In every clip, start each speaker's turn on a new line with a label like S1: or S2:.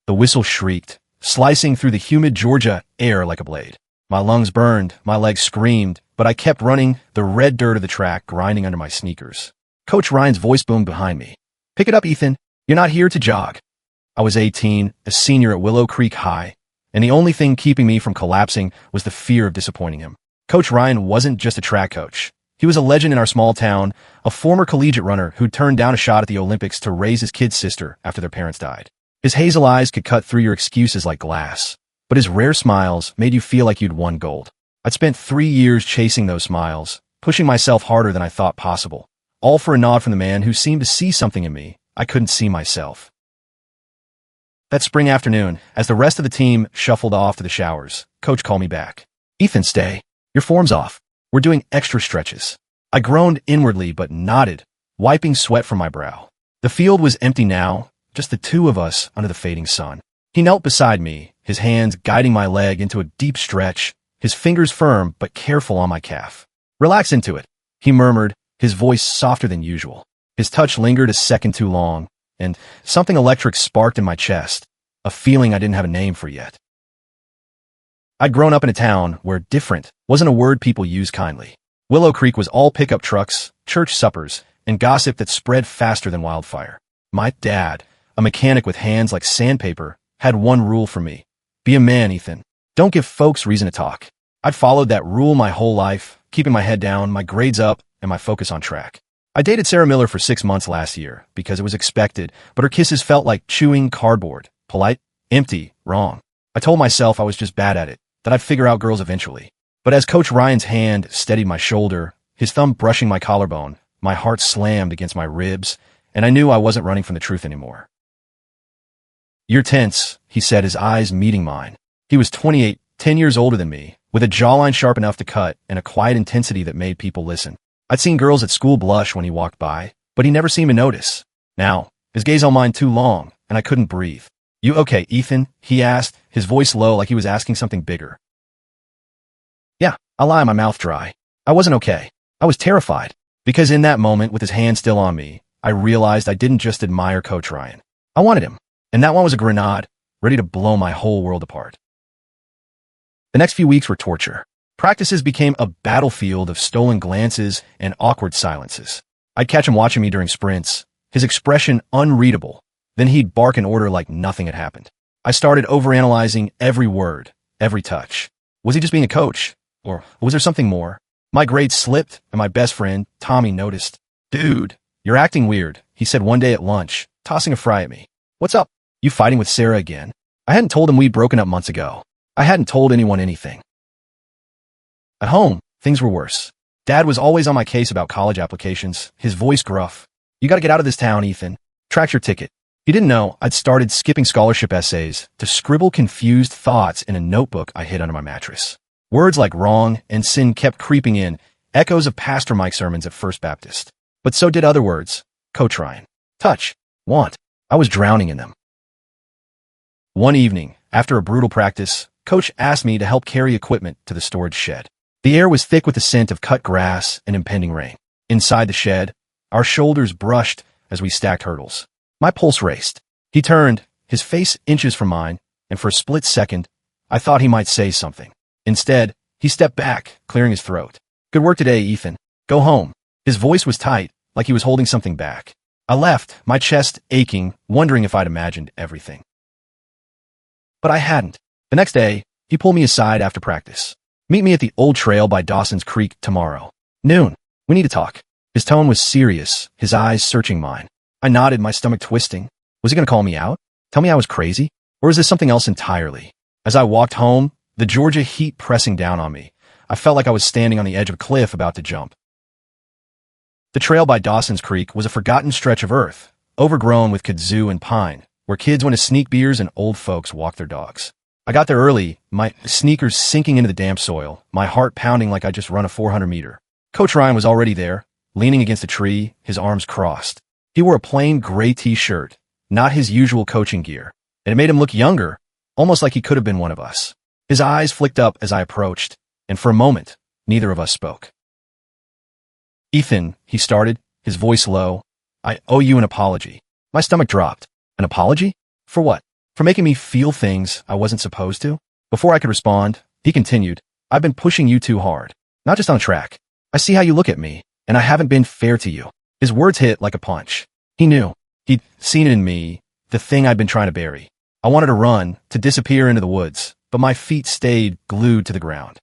S1: The whistle shrieked, slicing through the humid Georgia air like a blade. My lungs burned, my legs screamed, but I kept running, the red dirt of the track grinding under my sneakers. Coach Ryan's voice boomed behind me. "Pick it up, Ethan. You're not here to jog." I was 18, a senior at Willow Creek High, and the only thing keeping me from collapsing was the fear of disappointing him. Coach Ryan wasn't just a track coach. He was a legend in our small town, a former collegiate runner who'd turned down a shot at the Olympics to raise his kid's sister after their parents died. His hazel eyes could cut through your excuses like glass, but his rare smiles made you feel like you'd won gold. I'd spent 3 years chasing those smiles, pushing myself harder than I thought possible, all for a nod from the man who seemed to see something in me I couldn't see myself. That spring afternoon, as the rest of the team shuffled off to the showers, Coach called me back. "Ethan, stay. Your form's off. We're doing extra stretches." I groaned inwardly but nodded, wiping sweat from my brow. The field was empty now, just the two of us under the fading sun. He knelt beside me, his hands guiding my leg into a deep stretch, his fingers firm but careful on my calf. "Relax into it," he murmured, his voice softer than usual. His touch lingered a second too long, and something electric sparked in my chest, a feeling I didn't have a name for yet. I'd grown up in a town where different wasn't a word people used kindly. Willow Creek was all pickup trucks, church suppers, and gossip that spread faster than wildfire. My dad, a mechanic with hands like sandpaper, had one rule for me. "Be a man, Ethan. Don't give folks reason to talk." I'd followed that rule my whole life, keeping my head down, my grades up, and my focus on track. I dated Sarah Miller for 6 months last year because it was expected, but her kisses felt like chewing cardboard. Polite, empty, wrong. I told myself I was just bad at it, that I'd figure out girls eventually. But as Coach Ryan's hand steadied my shoulder, his thumb brushing my collarbone, my heart slammed against my ribs, and I knew I wasn't running from the truth anymore. "You're tense," he said, his eyes meeting mine. He was 28, 10 years older than me, with a jawline sharp enough to cut and a quiet intensity that made people listen. I'd seen girls at school blush when he walked by, but he never seemed to notice. Now, his gaze on mine too long, and I couldn't breathe. "You okay, Ethan?" he asked, his voice low like he was asking something bigger. Yeah, I lie, my mouth dry. I wasn't okay. I was terrified, because in that moment, with his hand still on me, I realized I didn't just admire Coach Ryan. I wanted him, and that one was a grenade, ready to blow my whole world apart. The next few weeks were torture. Practices became a battlefield of stolen glances and awkward silences. I'd catch him watching me during sprints, his expression unreadable. Then he'd bark an order like nothing had happened. I started overanalyzing every word, every touch. Was he just being a coach? Or was there something more? My grades slipped, and my best friend, Tommy, noticed. "Dude, you're acting weird," he said one day at lunch, tossing a fry at me. "What's up? You fighting with Sarah again?" I hadn't told him we'd broken up months ago. I hadn't told anyone anything. At home, things were worse. Dad was always on my case about college applications, his voice gruff. "You gotta get out of this town, Ethan. Track's your ticket." He didn't know I'd started skipping scholarship essays to scribble confused thoughts in a notebook I hid under my mattress. Words like wrong and sin kept creeping in, echoes of Pastor Mike's sermons at First Baptist. But so did other words. Coach Ryan. Touch. Want. I was drowning in them. One evening, after a brutal practice, Coach asked me to help carry equipment to the storage shed. The air was thick with the scent of cut grass and impending rain. Inside the shed, our shoulders brushed as we stacked hurdles. My pulse raced. He turned, his face inches from mine, and for a split second, I thought he might say something. Instead, he stepped back, clearing his throat. "Good work today, Ethan. Go home." His voice was tight, like he was holding something back. I left, my chest aching, wondering if I'd imagined everything. But I hadn't. The next day, he pulled me aside after practice. "Meet me at the old trail by Dawson's Creek tomorrow. Noon. We need to talk." His tone was serious, his eyes searching mine. I nodded, my stomach twisting. Was he going to call me out? Tell me I was crazy? Or is this something else entirely? As I walked home, the Georgia heat pressing down on me, I felt like I was standing on the edge of a cliff about to jump. The trail by Dawson's Creek was a forgotten stretch of earth, overgrown with kudzu and pine, where kids went to sneak beers and old folks walked their dogs. I got there early, my sneakers sinking into the damp soil, my heart pounding like I just run a 400-meter. Coach Ryan was already there, leaning against a tree, his arms crossed. He wore a plain gray t-shirt, not his usual coaching gear, and it made him look younger, almost like he could have been one of us. His eyes flicked up as I approached, and for a moment, neither of us spoke. "Ethan," he started, his voice low, "I owe you an apology." My stomach dropped. An apology? For what? For making me feel things I wasn't supposed to? Before I could respond, he continued, I've been pushing you too hard. Not just on track. I see how you look at me, and I haven't been fair to you. His words hit like a punch. He knew. He'd seen it in me, the thing I'd been trying to bury. I wanted to run, to disappear into the woods, but my feet stayed glued to the ground.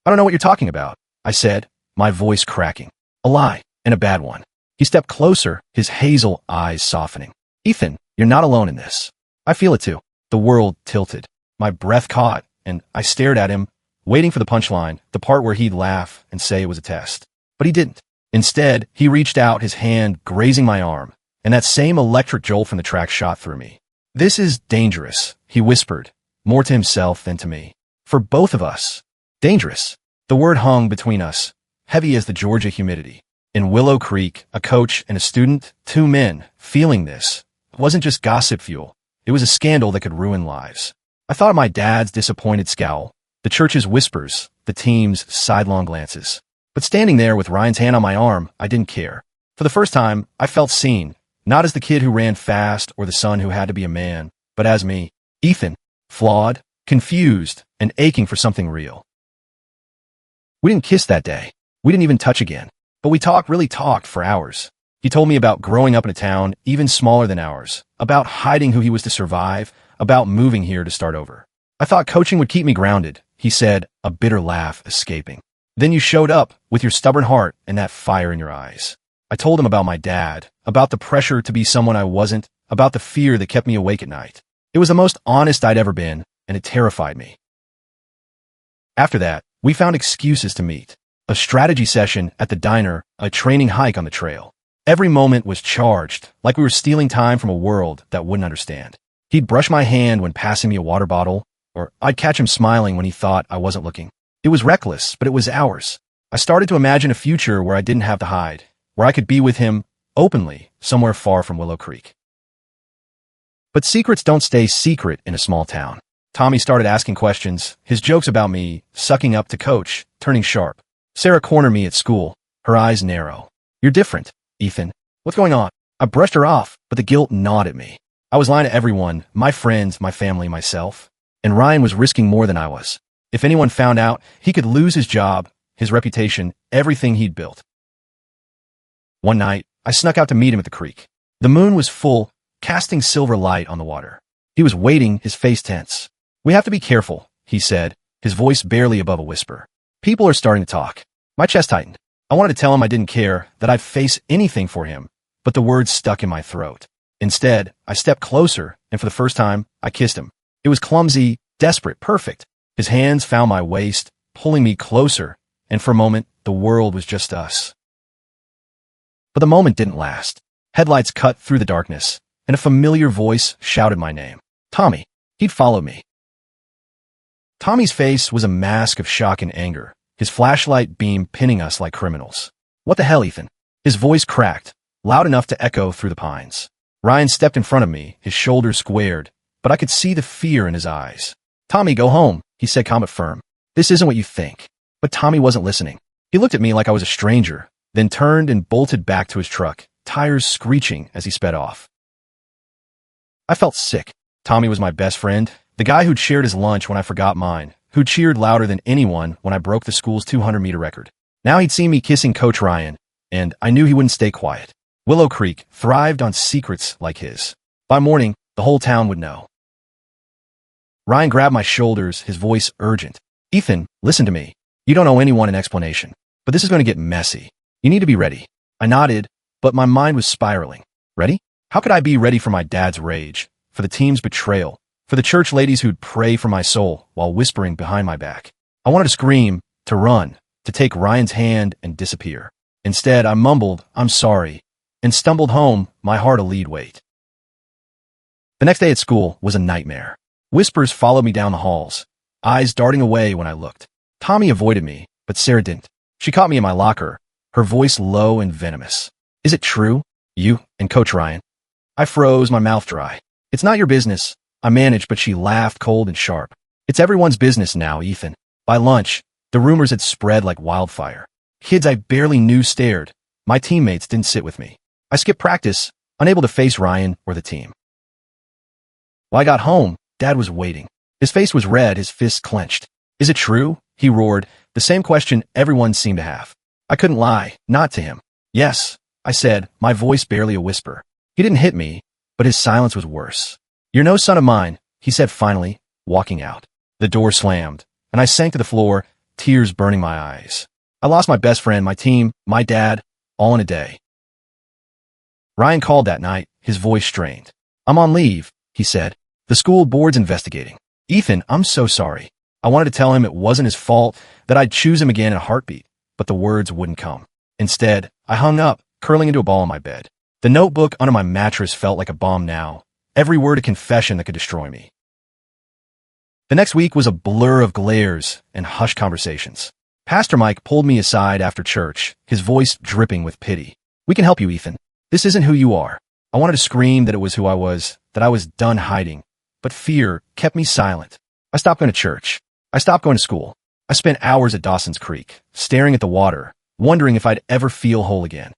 S1: I don't know what you're talking about, I said, my voice cracking. A lie, and a bad one. He stepped closer, his hazel eyes softening. Ethan, you're not alone in this. I feel it too. The world tilted. My breath caught, and I stared at him, waiting for the punchline, the part where he'd laugh and say it was a test. But he didn't. Instead, he reached out, his hand grazing my arm, and that same electric jolt from the track shot through me. This is dangerous, he whispered, more to himself than to me. For both of us. Dangerous. The word hung between us, heavy as the Georgia humidity. In Willow Creek, a coach and a student, two men, feeling this. It wasn't just gossip fuel. It was a scandal that could ruin lives. I thought of my dad's disappointed scowl, the church's whispers, the team's sidelong glances. But standing there with Ryan's hand on my arm, I didn't care. For the first time, I felt seen, not as the kid who ran fast or the son who had to be a man, but as me, Ethan, flawed, confused, and aching for something real. We didn't kiss that day. We didn't even touch again. But we really talked for hours. He told me about growing up in a town even smaller than ours, about hiding who he was to survive, about moving here to start over. I thought coaching would keep me grounded, he said, a bitter laugh escaping. Then you showed up with your stubborn heart and that fire in your eyes. I told him about my dad, about the pressure to be someone I wasn't, about the fear that kept me awake at night. It was the most honest I'd ever been, and it terrified me. After that, we found excuses to meet. A strategy session at the diner, a training hike on the trail. Every moment was charged, like we were stealing time from a world that wouldn't understand. He'd brush my hand when passing me a water bottle, or I'd catch him smiling when he thought I wasn't looking. It was reckless, but it was ours. I started to imagine a future where I didn't have to hide, where I could be with him, openly, somewhere far from Willow Creek. But secrets don't stay secret in a small town. Tommy started asking questions, his jokes about me, sucking up to coach, turning sharp. Sarah cornered me at school, her eyes narrow. You're different, Ethan. What's going on? I brushed her off, but the guilt gnawed at me. I was lying to everyone, my friends, my family, myself. And Ryan was risking more than I was. If anyone found out, he could lose his job, his reputation, everything he'd built. One night, I snuck out to meet him at the creek. The moon was full, casting silver light on the water. He was waiting, his face tense. We have to be careful, he said, his voice barely above a whisper. People are starting to talk. My chest tightened. I wanted to tell him I didn't care, that I'd face anything for him, but the words stuck in my throat. Instead, I stepped closer, and for the first time, I kissed him. It was clumsy, desperate, perfect. His hands found my waist, pulling me closer, and for a moment, the world was just us. But the moment didn't last. Headlights cut through the darkness, and a familiar voice shouted my name. Tommy. He'd followed me. Tommy's face was a mask of shock and anger, his flashlight beam pinning us like criminals. What the hell, Ethan? His voice cracked, loud enough to echo through the pines. Ryan stepped in front of me, his shoulders squared, but I could see the fear in his eyes. Tommy, go home, he said calm but firm. This isn't what you think. But Tommy wasn't listening. He looked at me like I was a stranger, then turned and bolted back to his truck, tires screeching as he sped off. I felt sick. Tommy was my best friend, the guy who'd shared his lunch when I forgot mine, who cheered louder than anyone when I broke the school's 200-meter record. Now he'd seen me kissing Coach Ryan, and I knew he wouldn't stay quiet. Willow Creek thrived on secrets like his. By morning, the whole town would know. Ryan grabbed my shoulders, his voice urgent. Ethan, listen to me. You don't owe anyone an explanation, but this is going to get messy. You need to be ready. I nodded, but my mind was spiraling. Ready? How could I be ready for my dad's rage, for the team's betrayal, for the church ladies who'd pray for my soul while whispering behind my back? I wanted to scream, to run, to take Ryan's hand and disappear. Instead, I mumbled, I'm sorry, and stumbled home, my heart a lead weight. The next day at school was a nightmare. Whispers followed me down the halls, eyes darting away when I looked. Tommy avoided me, but Sarah didn't. She caught me in my locker, her voice low and venomous. Is it true? You and Coach Ryan? I froze, my mouth dry. It's not your business. I managed, but she laughed cold and sharp. It's everyone's business now, Ethan. By lunch, the rumors had spread like wildfire. Kids I barely knew stared. My teammates didn't sit with me. I skipped practice, unable to face Ryan or the team. When I got home, Dad was waiting. His face was red, his fists clenched. Is it true? He roared, the same question everyone seemed to have. I couldn't lie, not to him. Yes, I said, my voice barely a whisper. He didn't hit me, but his silence was worse. You're no son of mine, he said finally, walking out. The door slammed, and I sank to the floor, tears burning my eyes. I lost my best friend, my team, my dad, all in a day. Ryan called that night, his voice strained. I'm on leave, he said. The school board's investigating. Ethan, I'm so sorry. I wanted to tell him it wasn't his fault, that I'd choose him again in a heartbeat, but the words wouldn't come. Instead, I hung up, curling into a ball on my bed. The notebook under my mattress felt like a bomb now, every word a confession that could destroy me. The next week was a blur of glares and hushed conversations. Pastor Mike pulled me aside after church, his voice dripping with pity. We can help you, Ethan. This isn't who you are. I wanted to scream that it was who I was, that I was done hiding, but fear kept me silent. I stopped going to church. I stopped going to school. I spent hours at Dawson's Creek, staring at the water, wondering if I'd ever feel whole again.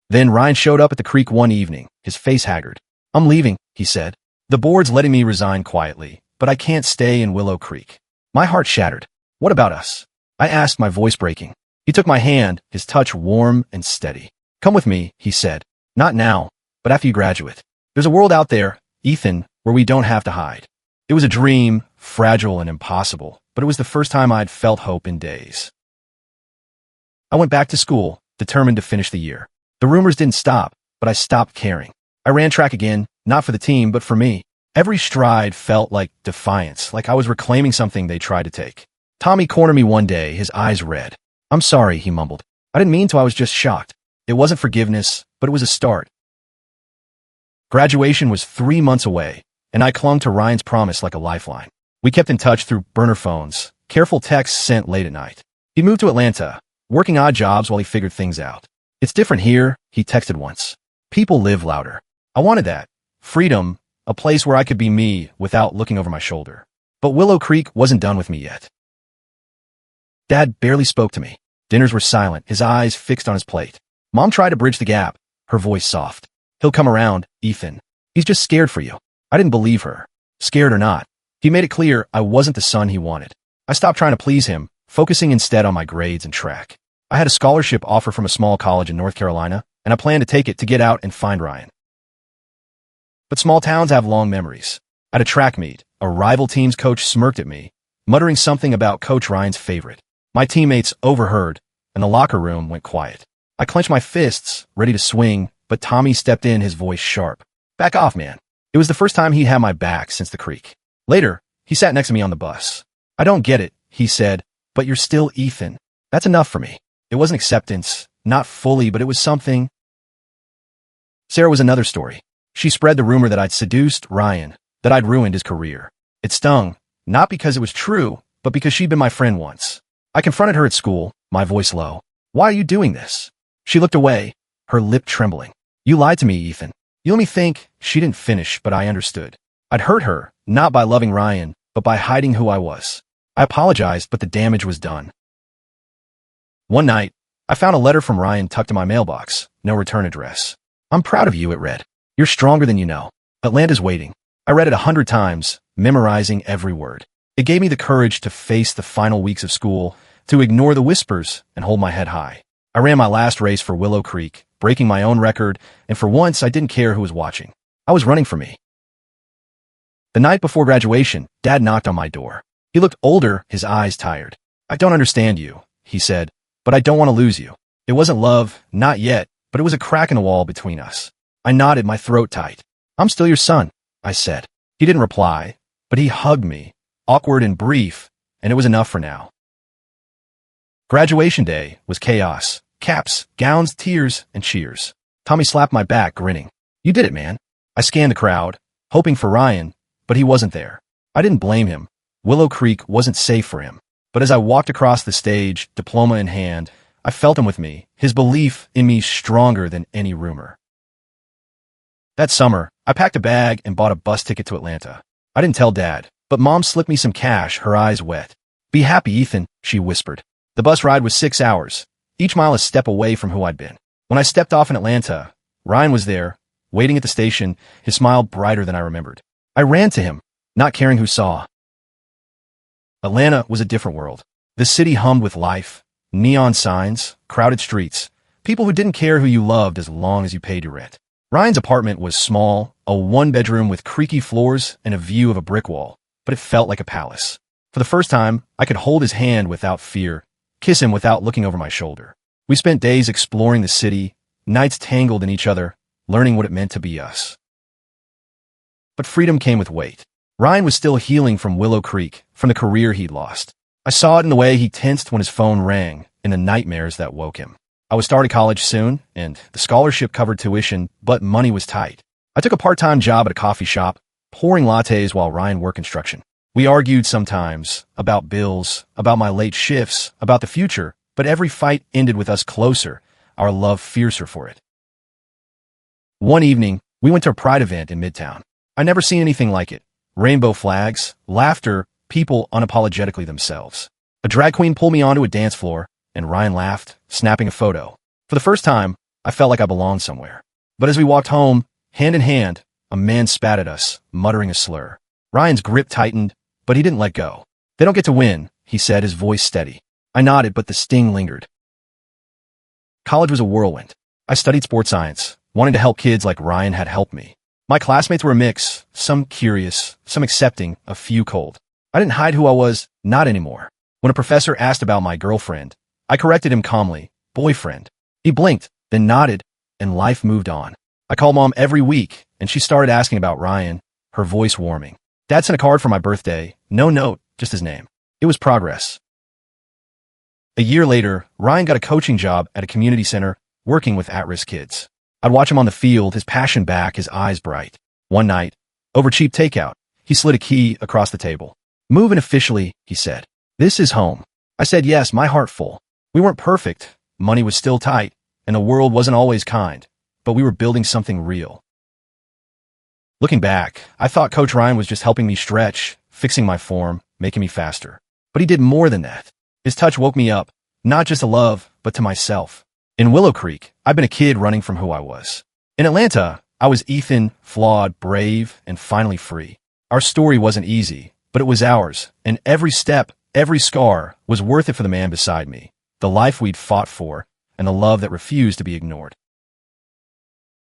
S1: Then Ryan showed up at the creek one evening, his face haggard. I'm leaving, he said. The board's letting me resign quietly, but I can't stay in Willow Creek. My heart shattered. What about us? I asked, my voice breaking. He took my hand, his touch warm and steady. Come with me, he said. Not now, but after you graduate. There's a world out there, Ethan, where we don't have to hide. It was a dream, fragile and impossible, but it was the first time I'd felt hope in days. I went back to school, determined to finish the year. The rumors didn't stop, but I stopped caring. I ran track again, not for the team, but for me. Every stride felt like defiance, like I was reclaiming something they tried to take. Tommy cornered me one day, his eyes red. I'm sorry, he mumbled. I didn't mean to, I was just shocked. It wasn't forgiveness, but it was a start. Graduation was 3 months away, and I clung to Ryan's promise like a lifeline. We kept in touch through burner phones, careful texts sent late at night. He moved to Atlanta, working odd jobs while he figured things out. It's different here, he texted once. People live louder. I wanted that. Freedom, a place where I could be me without looking over my shoulder. But Willow Creek wasn't done with me yet. Dad barely spoke to me. Dinners were silent, his eyes fixed on his plate. Mom tried to bridge the gap, her voice soft. He'll come around, Ethan. He's just scared for you. I didn't believe her. Scared or not. He made it clear I wasn't the son he wanted. I stopped trying to please him, focusing instead on my grades and track. I had a scholarship offer from a small college in North Carolina, and I planned to take it to get out and find Ryan. But small towns have long memories. At a track meet, a rival team's coach smirked at me, muttering something about Coach Ryan's favorite. My teammates overheard, and the locker room went quiet. I clenched my fists, ready to swing, but Tommy stepped in, his voice sharp. Back off, man. It was the first time he had my back since the creek. Later, he sat next to me on the bus. I don't get it, he said, but you're still Ethan. That's enough for me. It wasn't acceptance, not fully, but it was something. Sarah was another story. She spread the rumor that I'd seduced Ryan, that I'd ruined his career. It stung, not because it was true, but because she'd been my friend once. I confronted her at school, my voice low. Why are you doing this? She looked away, her lip trembling. You lied to me, Ethan. You let me think. She didn't finish, but I understood. I'd hurt her, not by loving Ryan, but by hiding who I was. I apologized, but the damage was done. One night, I found a letter from Ryan tucked in my mailbox. No return address. I'm proud of you, it read. You're stronger than you know. Atlanta's waiting. I read it 100 times, memorizing every word. It gave me the courage to face the final weeks of school, to ignore the whispers and hold my head high. I ran my last race for Willow Creek, breaking my own record, and for once I didn't care who was watching. I was running for me. The night before graduation, Dad knocked on my door. He looked older, his eyes tired. I don't understand you, he said, but I don't want to lose you. It wasn't love, not yet, but it was a crack in the wall between us. I nodded, my throat tight. I'm still your son, I said. He didn't reply, but he hugged me, awkward and brief, and it was enough for now. Graduation day was chaos. Caps, gowns, tears, and cheers. Tommy slapped my back, grinning. You did it, man. I scanned the crowd, hoping for Ryan, but he wasn't there. I didn't blame him. Willow Creek wasn't safe for him. But as I walked across the stage, diploma in hand, I felt him with me, his belief in me stronger than any rumor. That summer, I packed a bag and bought a bus ticket to Atlanta. I didn't tell Dad, but Mom slipped me some cash, her eyes wet. Be happy, Ethan, she whispered. The bus ride was 6 hours, each mile a step away from who I'd been. When I stepped off in Atlanta, Ryan was there, waiting at the station, his smile brighter than I remembered. I ran to him, not caring who saw. Atlanta was a different world. The city hummed with life, neon signs, crowded streets, people who didn't care who you loved as long as you paid your rent. Ryan's apartment was small, a one-bedroom with creaky floors and a view of a brick wall, but it felt like a palace. For the first time, I could hold his hand without fear, kiss him without looking over my shoulder. We spent days exploring the city, nights tangled in each other, learning what it meant to be us. But freedom came with weight. Ryan was still healing from Willow Creek, from the career he'd lost. I saw it in the way he tensed when his phone rang, in the nightmares that woke him. I was starting college soon, and the scholarship covered tuition, but money was tight. I took a part-time job at a coffee shop, pouring lattes while Ryan worked construction. We argued sometimes, about bills, about my late shifts, about the future, but every fight ended with us closer, our love fiercer for it. One evening, we went to a pride event in Midtown. I'd never seen anything like it. Rainbow flags, laughter, people unapologetically themselves. A drag queen pulled me onto a dance floor, and Ryan laughed, snapping a photo. For the first time, I felt like I belonged somewhere. But as we walked home, hand in hand, a man spat at us, muttering a slur. Ryan's grip tightened, but he didn't let go. "They don't get to win," he said, his voice steady. I nodded, but the sting lingered. College was a whirlwind. I studied sports science, wanting to help kids like Ryan had helped me. My classmates were a mix, some curious, some accepting, a few cold. I didn't hide who I was, not anymore. When a professor asked about my girlfriend, I corrected him calmly, boyfriend. He blinked, then nodded, and life moved on. I called Mom every week, and she started asking about Ryan, her voice warming. Dad sent a card for my birthday, no note, just his name. It was progress. A year later, Ryan got a coaching job at a community center, working with at-risk kids. I'd watch him on the field, his passion back, his eyes bright. One night, over cheap takeout, he slid a key across the table. "Move in officially," he said. "This is home." I said yes, my heart full. We weren't perfect, money was still tight, and the world wasn't always kind, but we were building something real. Looking back, I thought Coach Ryan was just helping me stretch, fixing my form, making me faster. But he did more than that. His touch woke me up, not just to love, but to myself. In Willow Creek, I'd been a kid running from who I was. In Atlanta, I was Ethan, flawed, brave, and finally free. Our story wasn't easy, but it was ours, and every step, every scar was worth it for the man beside me, the life we'd fought for, and the love that refused to be ignored.